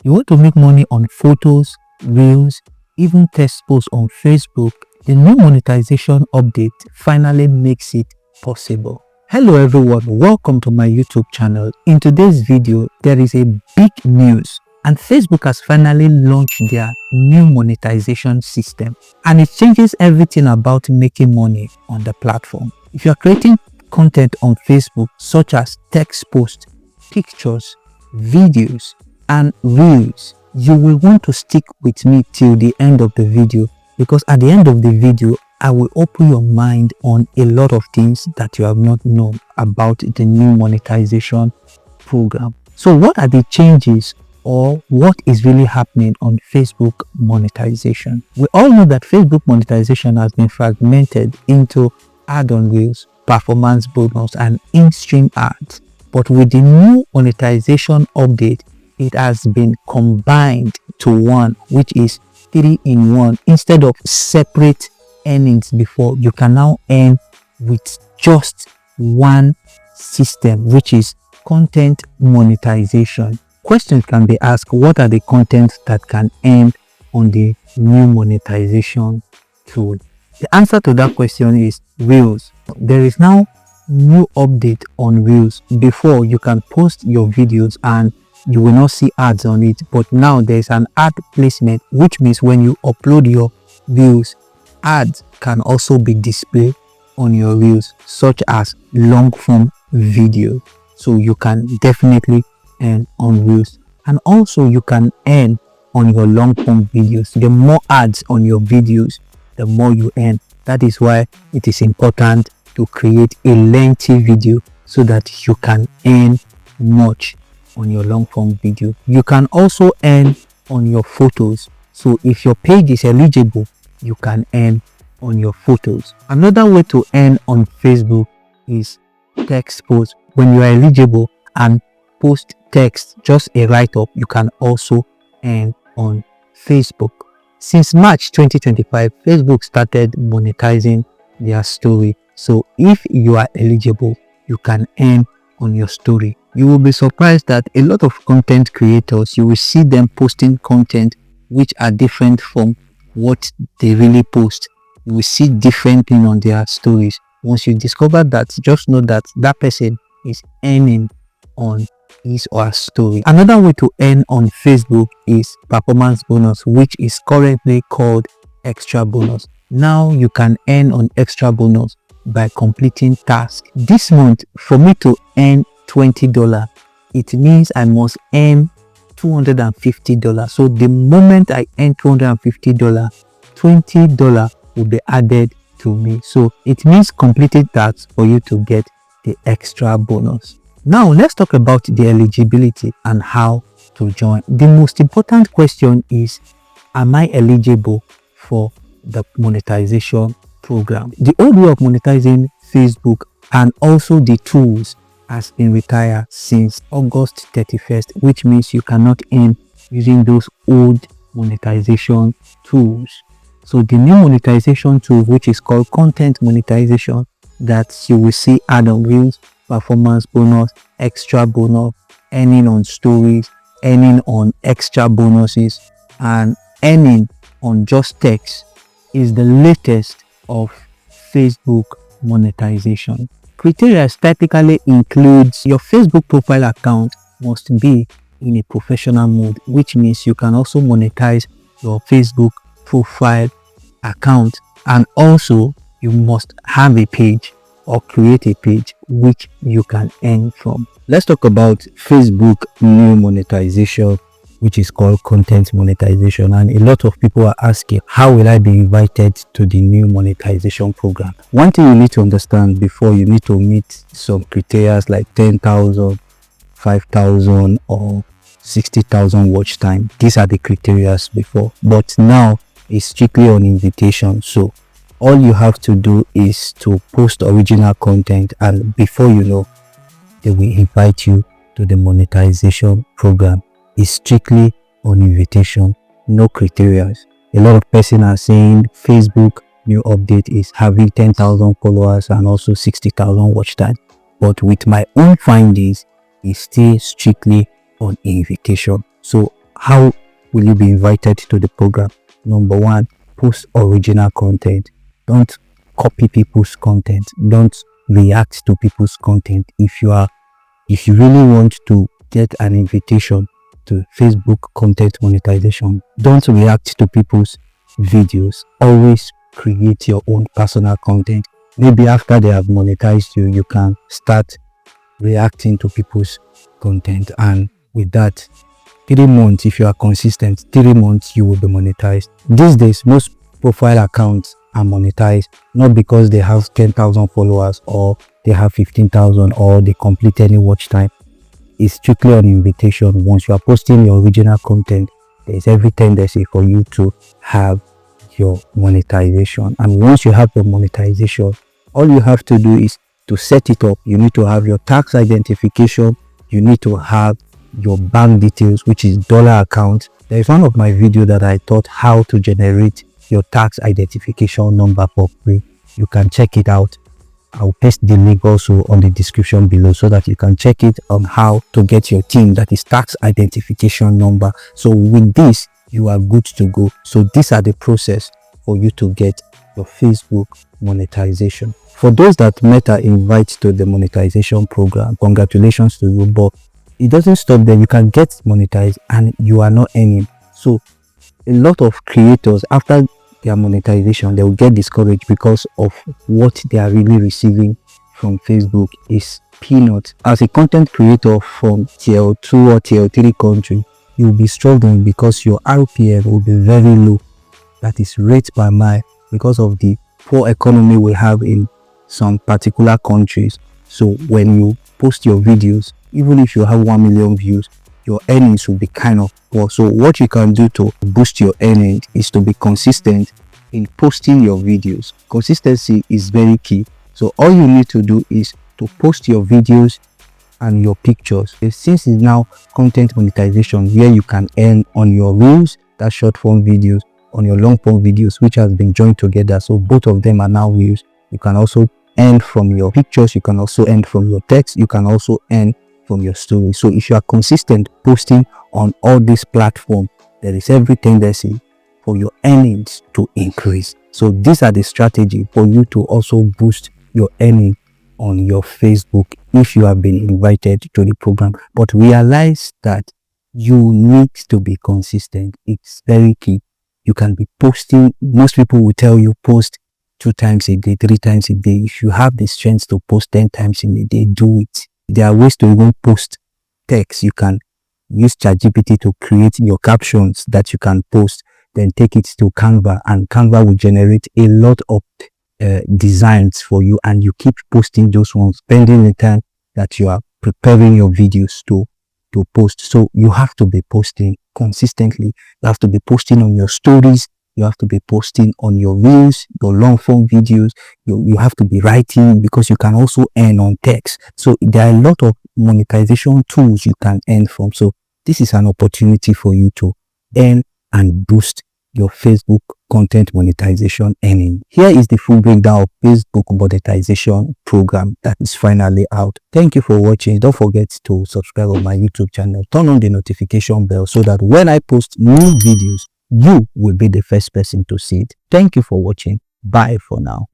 You want to make money on photos, reels, even test posts on Facebook? The new monetization update finally makes it possible. Hello everyone, welcome to my YouTube channel. In today's video, there is a big news, and Facebook has finally launched their new monetization system, and it changes everything about making money on the platform. If you are creating content on Facebook such as text posts, pictures, videos, and reels, you will want to stick with me till the end of the video, because at the end of the video I will open your mind on a lot of things that you have not known about the new monetization program. So what are the changes, or what is really happening on Facebook monetization? We all know that Facebook monetization has been fragmented into add-on reels, performance bonus, and in-stream ads. But with the new monetization update, it has been combined to one, which is 3-in-1. Instead of separate earnings before, you can now earn with just one system, which is content monetization. Questions can be asked: what are the contents that can earn on the new monetization tool? The answer to that question is reels. There is now new update on reels. Before, you can post your videos and you will not see ads on it, but now there's an ad placement, which means when you upload your reels, ads can also be displayed on your reels, such as long form video. So you can definitely earn on reels, and also you can earn on your long form videos. The more ads on your videos, the more you earn. That is why it is important to create a lengthy video so that you can earn much on your long form video. You can also earn on your photos. So if your page is eligible, you can earn on your photos. Another way to earn on Facebook is text posts. When you are eligible and post text, just a write-up, you can also earn on Facebook. Since March 2025, Facebook started monetizing their story. So if you are eligible, you can earn on your story. You will be surprised that a lot of content creators, you will see them posting content which are different from what they really post. You will see different things on their stories. Once you discover that, just know that that person is earning on his or her story. Another way to earn on Facebook is performance bonus, which is currently called extra bonus. Now you can earn on extra bonus by completing tasks. This month, for me to earn $20, it means I must earn $250. So the moment I earn $250, $20 will be added to me. So it means completing tasks for you to get the extra bonus. Now let's talk about the eligibility and how to join. The most important question is, am I eligible for the monetization program? The old way of monetizing Facebook and also the tools has been retired since August 31st, which means you cannot earn using those old monetization tools. So the new monetization tool, which is called content monetization, that you will see add-on reels, performance bonus, extra bonus, earning on stories, earning on extra bonuses, and earning on just text, is the latest of Facebook monetization. Criteria typically includes your Facebook profile account must be in a professional mode, which means you can also monetize your Facebook profile account, and also you must have a page or create a page which you can earn from. Let's talk about Facebook new monetization, which is called content monetization. And a lot of people are asking, how will I be invited to the new monetization program? One thing you need to understand before, you need to meet some criteria like 10,000, 5,000 or 60,000 watch time. These are the criteria before, but now it's strictly on invitation. So all you have to do is to post original content, and before you know, they will invite you to the monetization program. It's strictly on invitation, no criteria. A lot of persons are saying Facebook new update is having 10,000 followers and also 60,000 watch time, but with my own findings, it's still strictly on invitation. So How will you be invited to the program? Number one, post original content. Don't copy people's content. Don't react to people's content. If you really want to get an invitation to Facebook content monetization, don't react to people's videos. Always create your own personal content. Maybe after they have monetized you, you can start reacting to people's content, and with that, 3 months, if you are consistent, 3 months you will be monetized. These days, most profile accounts are monetized not because they have 10,000 followers or they have 15,000 or they complete any watch time. It's strictly on invitation. Once you are posting your original content, there is every tendency for you to have your monetization. And once you have your monetization, all you have to do is to set it up. You need to have your tax identification. You need to have your bank details, which is dollar account. There is one of my videos that I taught how to generate your tax identification number for free. You can check it out. I'll paste the link also on the description below so that you can check it on how to get your team, that is tax identification number. So with this, you are good to go. So these are the process for you to get your Facebook monetization. For those that Meta invites to the monetization program, congratulations to you, but it doesn't stop there. You can get monetized and you are not earning. So a lot of creators, after their monetization, they will get discouraged because of what they are really receiving from Facebook is peanuts. As a content creator from tier 2 or tier 3 country, you'll be struggling because your RPM will be very low. That is rate per mile, because of the poor economy we have in some particular countries. So when you post your videos, even if you have 1 million views, your earnings will be kind of poor. So what you can do to boost your earnings is to be consistent in posting your videos. Consistency is very key. So all you need to do is to post your videos and your pictures. Since it's now content monetization, where you can earn on your reels, that short form videos, on your long form videos, which has been joined together. So both of them are now reels. You can also earn from your pictures. You can also earn from your text. You can also earn from your story. So if you are consistent posting on all these platforms, there is every tendency for your earnings to increase. So these are the strategy for you to also boost your earning on your Facebook if you have been invited to the program. But realize that you need to be consistent. It's very key. You can be posting. Most people will tell you post 2 times a day, 3 times a day. If you have the strength to post 10 times in a day, do it. There are ways to even post text. You can use ChatGPT to create your captions that you can post, then take it to Canva, and Canva will generate a lot of designs for you, and you keep posting those ones, spending the time that you are preparing your videos to post. So you have to be posting consistently. You have to be posting on your stories. You have to be posting on your reels, your long form videos. You have to be writing, because you can also earn on text. So there are a lot of monetization tools you can earn from. So this is an opportunity for you to earn and boost your Facebook content monetization earning. Here is the full breakdown of Facebook monetization program that is finally out. Thank you for watching. Don't forget to subscribe on my YouTube channel. Turn on the notification bell so that when I post new videos, you will be the first person to see it. Thank you for watching. Bye for now.